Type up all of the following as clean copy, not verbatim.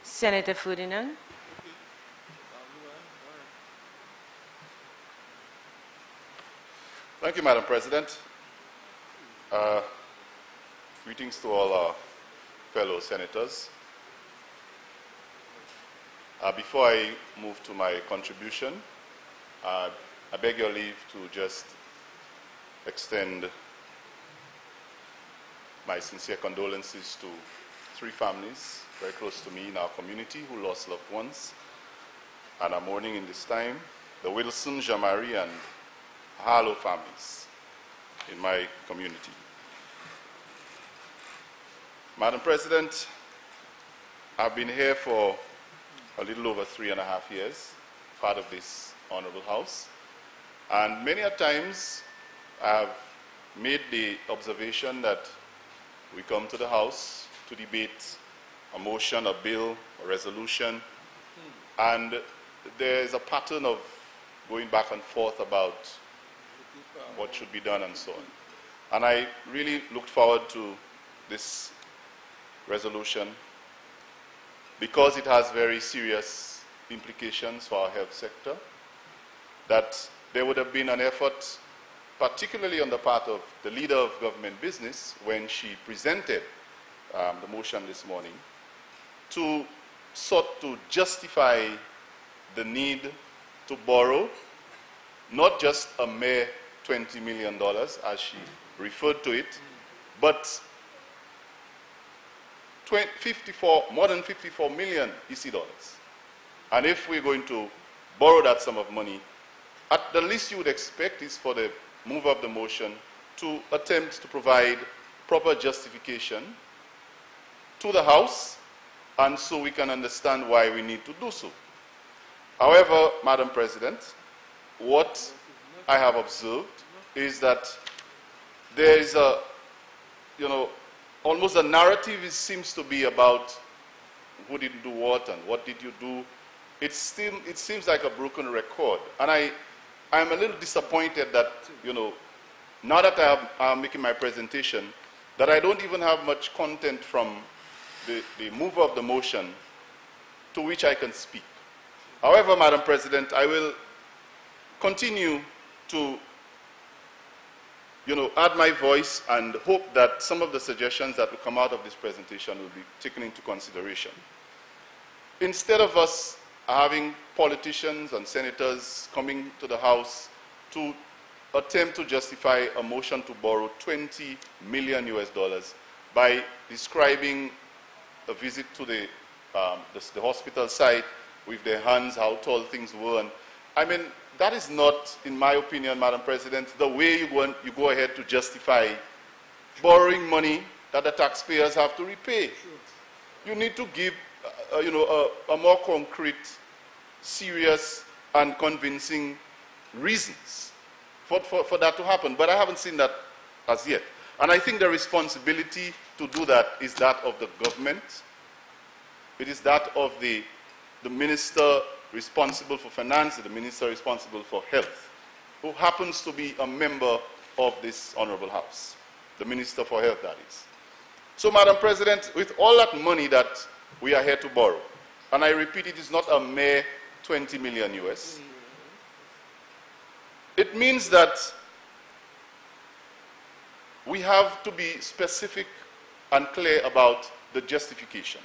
Senator Ferdinand. Thank you, Madam President. Greetings to all our fellow senators. Before I move to my contribution, I beg your leave to just extend my sincere condolences to 3 families very close to me in our community who lost loved ones and are mourning in this time: the Wilson, Jamari, and Harlow families in my community. Madam President, I've been here for a little over 3.5 years, part of this Honorable House, and many a times I've made the observation that we come to the House to debate a motion, a bill, a resolution, and there's a pattern of going back and forth about what should be done and so on. And I really looked forward to this resolution because it has very serious implications for our health sector, that there would have been an effort, particularly on the part of the leader of government business when she presented the motion this morning, to sought to justify the need to borrow not just a mere $20 million, as she referred to it, but more than 54 million EC dollars. And if we're going to borrow that sum of money, at the least you would expect is for the mover of the motion to attempt to provide proper justification to the House, and so we can understand why we need to do so. However, Madam President, what I have observed is that there is a, almost a narrative seems to be about who didn't do what and what did you do. It seems like a broken record. And I'm a little disappointed that, now that I'm making my presentation, that I don't even have much content from the mover of the motion to which I can speak. However, Madam President, I will continue to add my voice and hope that some of the suggestions that will come out of this presentation will be taken into consideration. Instead of us having politicians and senators coming to the House to attempt to justify a motion to borrow $20 million by describing a visit to the hospital site with their hands, how tall things were. And, I mean, that is not, in my opinion, Madam President, the way you go ahead to justify borrowing money that the taxpayers have to repay. You need to give, a more concrete, serious, and convincing reasons for that to happen. But I haven't seen that as yet. And I think the responsibility to do that is that of the government. It is that of the minister responsible for finance, the minister responsible for health, who happens to be a member of this Honorable House, the Minister for Health, that is. So, Madam President, with all that money that we are here to borrow, and I repeat, it is not a mere 20 million US, it means that we have to be specific and clear about the justification.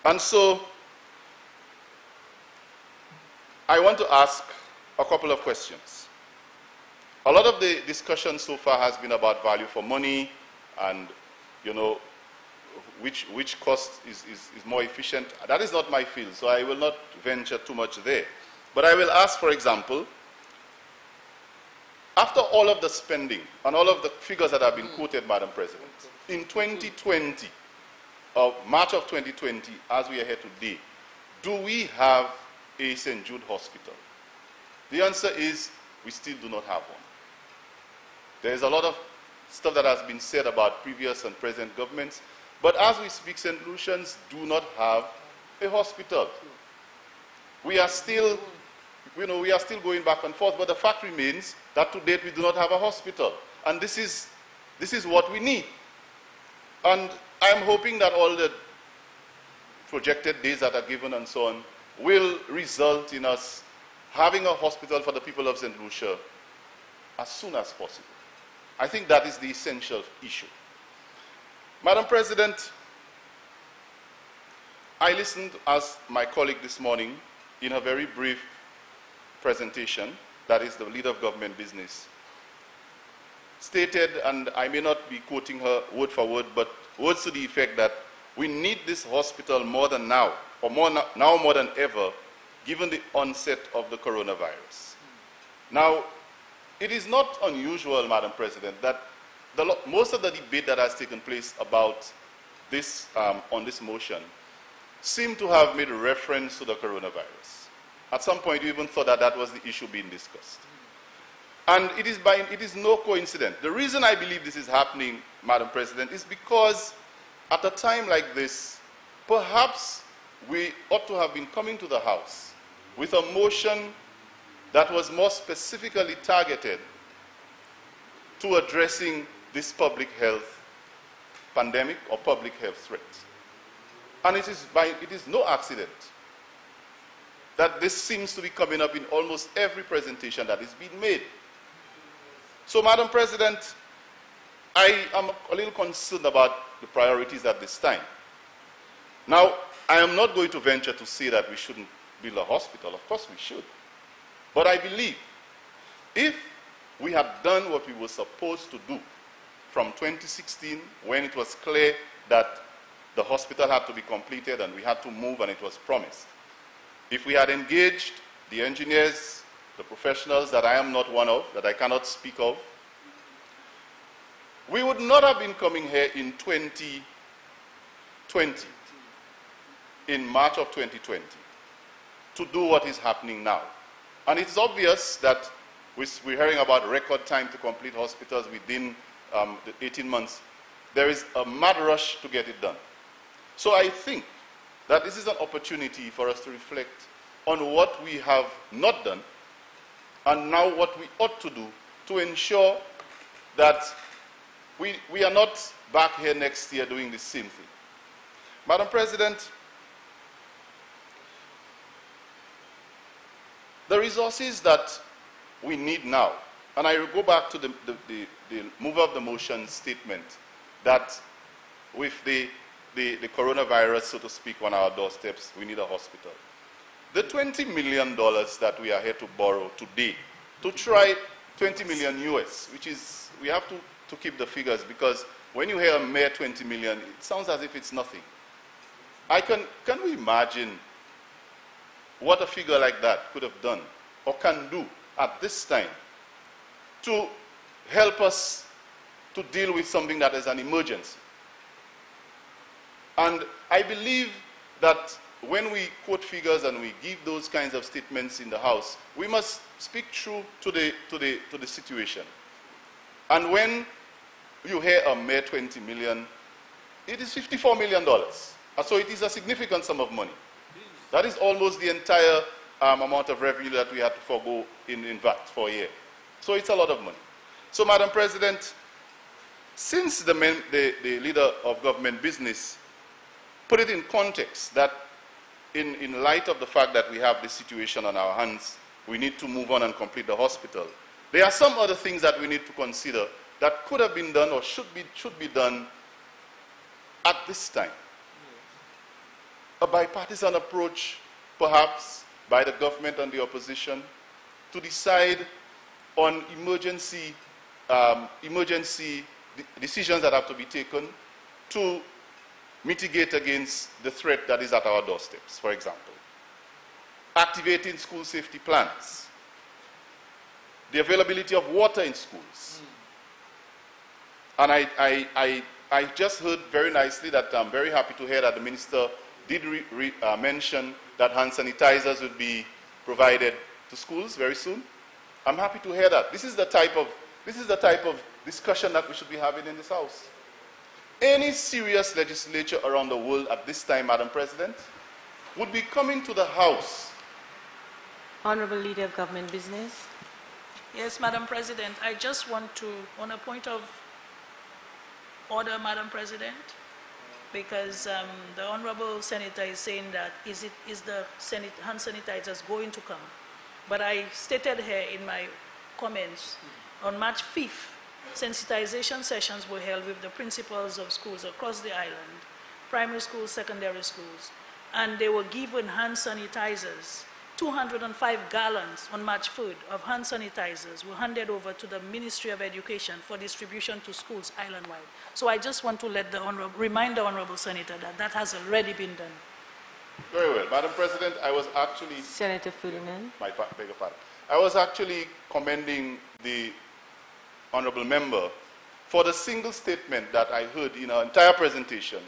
And so, I want to ask a couple of questions. A lot of the discussion so far has been about value for money and, which cost is more efficient. That is not my field, so I will not venture too much there. But I will ask, for example, after all of the spending and all of the figures that have been quoted, Madam President, in 2020, March of 2020, as we are here today, do we have a St.Jude hospital? The answer is we still do not have one. There's a lot of stuff that has been said about previous and present governments, but as we speak, St. Lucians do not have a hospital. We are still, going back and forth, but the fact remains that to date we do not have a hospital, and this is what we need. And I'm hoping that all the projected days that are given and so on, will result in us having a hospital for the people of St. Lucia as soon as possible. I think that is the essential issue. Madam President, I listened as my colleague this morning in a very brief presentation, that is the leader of government business, stated, and I may not be quoting her word for word, but words to the effect that we need this hospital more than now, or now more than ever, given the onset of the coronavirus. Now, it is not unusual, Madam President, that most of the debate that has taken place about this, on this motion, seem to have made reference to the coronavirus. At some point, you even thought that that was the issue being discussed. And it is no coincidence. The reason I believe this is happening, Madam President, is because at a time like this, perhaps we ought to have been coming to the House with a motion that was more specifically targeted to addressing this public health pandemic or public health threat. And it is no accident that this seems to be coming up in almost every presentation that is being made. So, Madam President, I am a little concerned about the priorities at this time. Now, I am not going to venture to say that we shouldn't build a hospital. Of course we should. But I believe if we had done what we were supposed to do from 2016, when it was clear that the hospital had to be completed and we had to move and it was promised, if we had engaged the engineers, the professionals that I am not one of, that I cannot speak of, we would not have been coming here in 2020, in March of 2020, to do what is happening now. And it's obvious that we're hearing about record time to complete hospitals within the 18 months. There is a mad rush to get it done. So I think that this is an opportunity for us to reflect on what we have not done and now what we ought to do to ensure that we are not back here next year doing the same thing. Madam President, the resources that we need now, and I will go back to the mover of the motion statement that with the coronavirus, so to speak, on our doorsteps, we need a hospital. The $20 million that we are here to borrow today, to try 20 million US, which is, we have to keep the figures, because when you hear a mere 20 million, it sounds as if it's nothing. Can we imagine what a figure like that could have done or can do at this time to help us to deal with something that is an emergency? And I believe that when we quote figures and we give those kinds of statements in the House, we must speak true to the situation. And when you hear a mere 20 million, it is $54 million. So it is a significant sum of money. That is almost the entire amount of revenue that we had to forego in VAT for a year. So it's a lot of money. So, Madam President, since the leader of government business put it in context that in light of the fact that we have this situation on our hands, we need to move on and complete the hospital, there are some other things that we need to consider that could have been done or should be done at this time. A bipartisan approach, perhaps, by the government and the opposition to decide on emergency decisions that have to be taken to mitigate against the threat that is at our doorsteps, for example. Activating school safety plans, the availability of water in schools. And I just heard very nicely that I'm very happy to hear that the minister did mention that hand sanitizers would be provided to schools very soon. I'm happy to hear that. This is the type of discussion that we should be having in this House. Any serious legislature around the world at this time, Madam President, would be coming to the House. Honorable Leader of Government Business. Yes, Madam President, I just want to, on a point of order, Madam President, because the Honorable Senator is saying that is the hand sanitizers going to come? But I stated here in my comments, on March 5th, sensitization sessions were held with the principals of schools across the island, primary schools, secondary schools, and they were given hand sanitizers. 205 gallons on March 3rd of hand sanitizers were handed over to the Ministry of Education for distribution to schools island-wide. So I just want to remind the Honorable Senator that that has already been done. Very well. Madam President, I was actually... Senator Ferdinand. Beg your pardon. I was actually commending the honorable member for the single statement that I heard in our entire presentation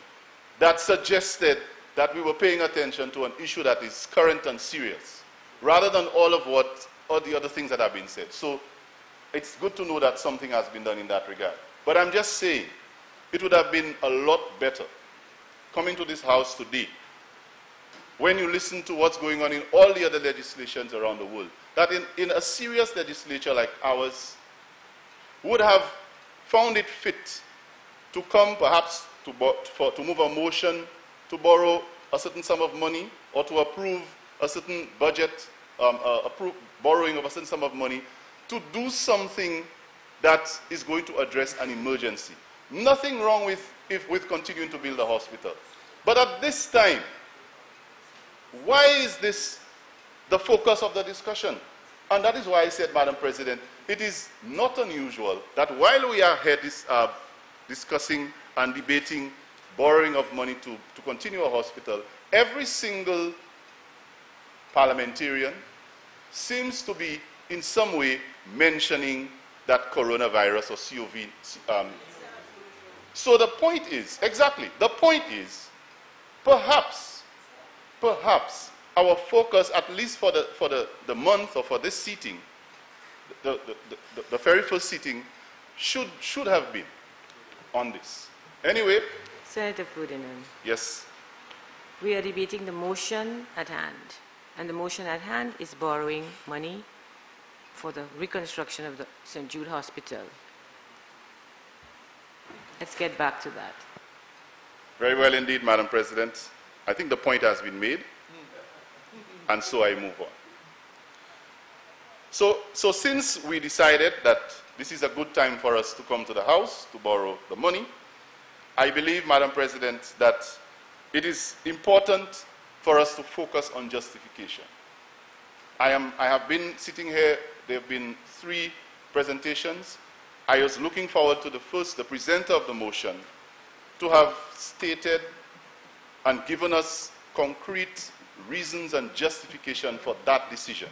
that suggested that we were paying attention to an issue that is current and serious, rather than all the other things that have been said. So it's good to know that something has been done in that regard. But I'm just saying, it would have been a lot better coming to this house today, when you listen to what's going on in all the other legislations around the world, that in a serious legislature like ours, would have found it fit to come perhaps to move a motion to borrow a certain sum of money, or to approve a certain budget, borrowing of a certain sum of money, to do something that is going to address an emergency. Nothing wrong with continuing to build a hospital. But at this time, why is this the focus of the discussion? And that is why I said, Madam President, it is not unusual that while we are here discussing and debating borrowing of money to continue a hospital, every single parliamentarian seems to be in some way mentioning that coronavirus or COVID. So the point is, exactly, the point is, perhaps our focus, at least for the month or for this sitting, the very first sitting, should have been on this. Anyway. Senator Ferdinand. Yes. We are debating the motion at hand. And the motion at hand is borrowing money for the reconstruction of the St.Jude Hospital. Let's get back to that. Very well indeed, Madam President. I think the point has been made, and so I move on. So since we decided that this is a good time for us to come to the House to borrow the money, I believe, Madam President, that it is important for us to focus on justification. I have been sitting here, there have been 3 presentations. I was looking forward to the presenter of the motion, to have stated and given us concrete reasons and justification for that decision,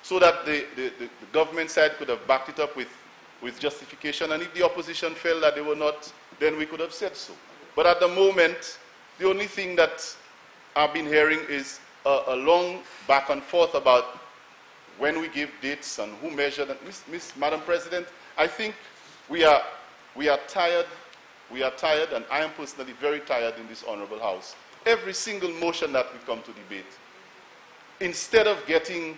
so that the government side could have backed it up with justification, and if the opposition felt that they were not, then we could have said so. But at the moment, the only thing that I've been hearing is a long back and forth about when we give dates and who measured. And Madam President, I think we are tired. We are tired, and I am personally very tired in this honorable House. Every single motion that we come to debate, instead of getting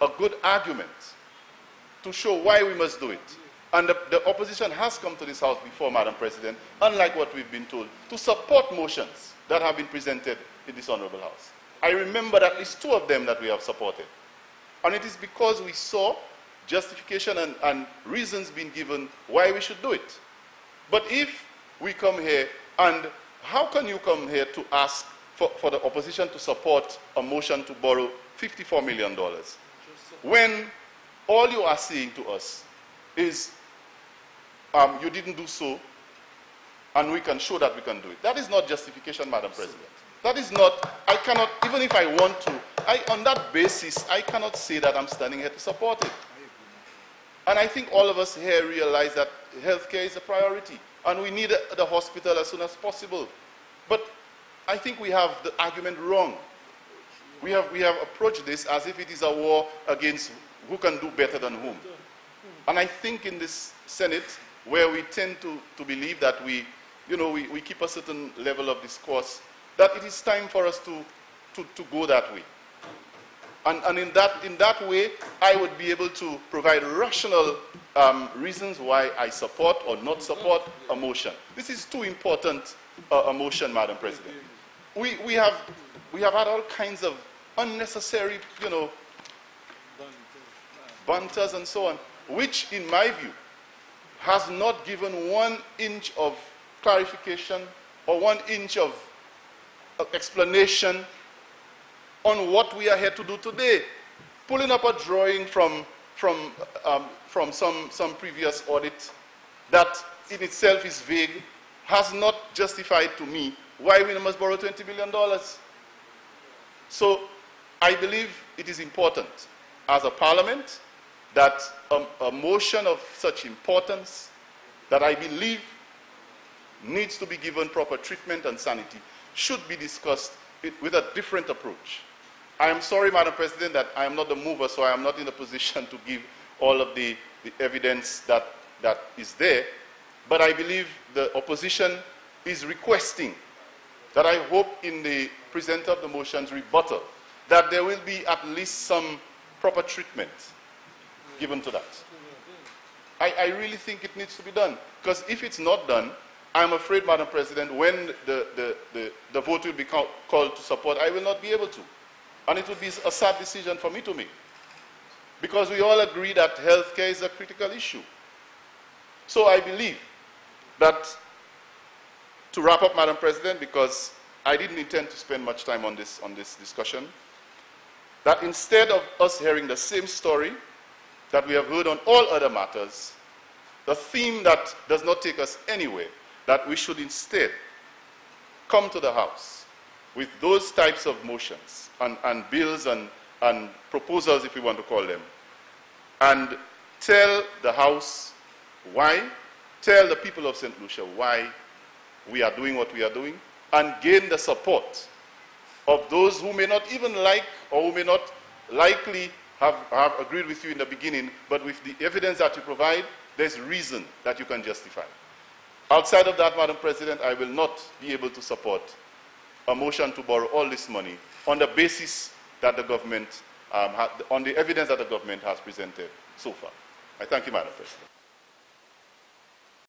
a good argument to show why we must do it. And the opposition has come to this House before, Madam President, unlike what we've been told, to support motions that have been presented in this honorable House. I remember at least 2 of them that we have supported. And it is because we saw justification and reasons being given why we should do it. But if we come here, and how can you come here to ask for the opposition to support a motion to borrow $54 million, when all you are saying to us is you didn't do so, and we can show that we can do it? That is not justification, Madam President. That is not, I cannot, even if I want to, on that basis, I cannot say that I'm standing here to support it. And I think all of us here realize that healthcare is a priority, and we need the hospital as soon as possible. But I think we have the argument wrong. We have approached this as if it is a war against who can do better than whom. And I think in this Senate, where we tend to believe that we keep a certain level of discourse, that it is time for us to go that way. And in that way, I would be able to provide rational reasons why I support or not support a motion. This is too important a motion, Madam President. We have had all kinds of unnecessary, banters and so on, which, in my view, has not given 1 inch of clarification or 1 inch of explanation on what we are here to do today. Pulling up a drawing from some previous audit that in itself is vague has not justified to me why we must borrow $20 billion. So I believe it is important as a parliament that a motion of such importance that I believe needs to be given proper treatment and sanity should be discussed with a different approach. I am sorry, Madam President, that I am not the mover, so I am not in a position to give all of the evidence that is there. But I believe the opposition is requesting that I hope in the presenter of the motion's rebuttal that there will be at least some proper treatment given to that. I really think it needs to be done. Because if it's not done, I'm afraid, Madam President, when the vote will be called to support, I will not be able to. And it would be a sad decision for me to make. Because we all agree that healthcare is a critical issue. So I believe that, to wrap up, Madam President, because I didn't intend to spend much time on this discussion, that instead of us hearing the same story that we have heard on all other matters, the theme that does not take us anywhere, that we should instead come to the House with those types of motions and bills and proposals, if we want to call them, and tell the House why, tell the people of St. Lucia why we are doing what we are doing, and gain the support of those who may not even like or who may not likely have agreed with you in the beginning, but with the evidence that you provide, there's reason that you can justify. Outside of that, Madam President, I will not be able to support a motion to borrow all this money on the basis that the government, on the evidence that the government has presented so far. I thank you, Madam President.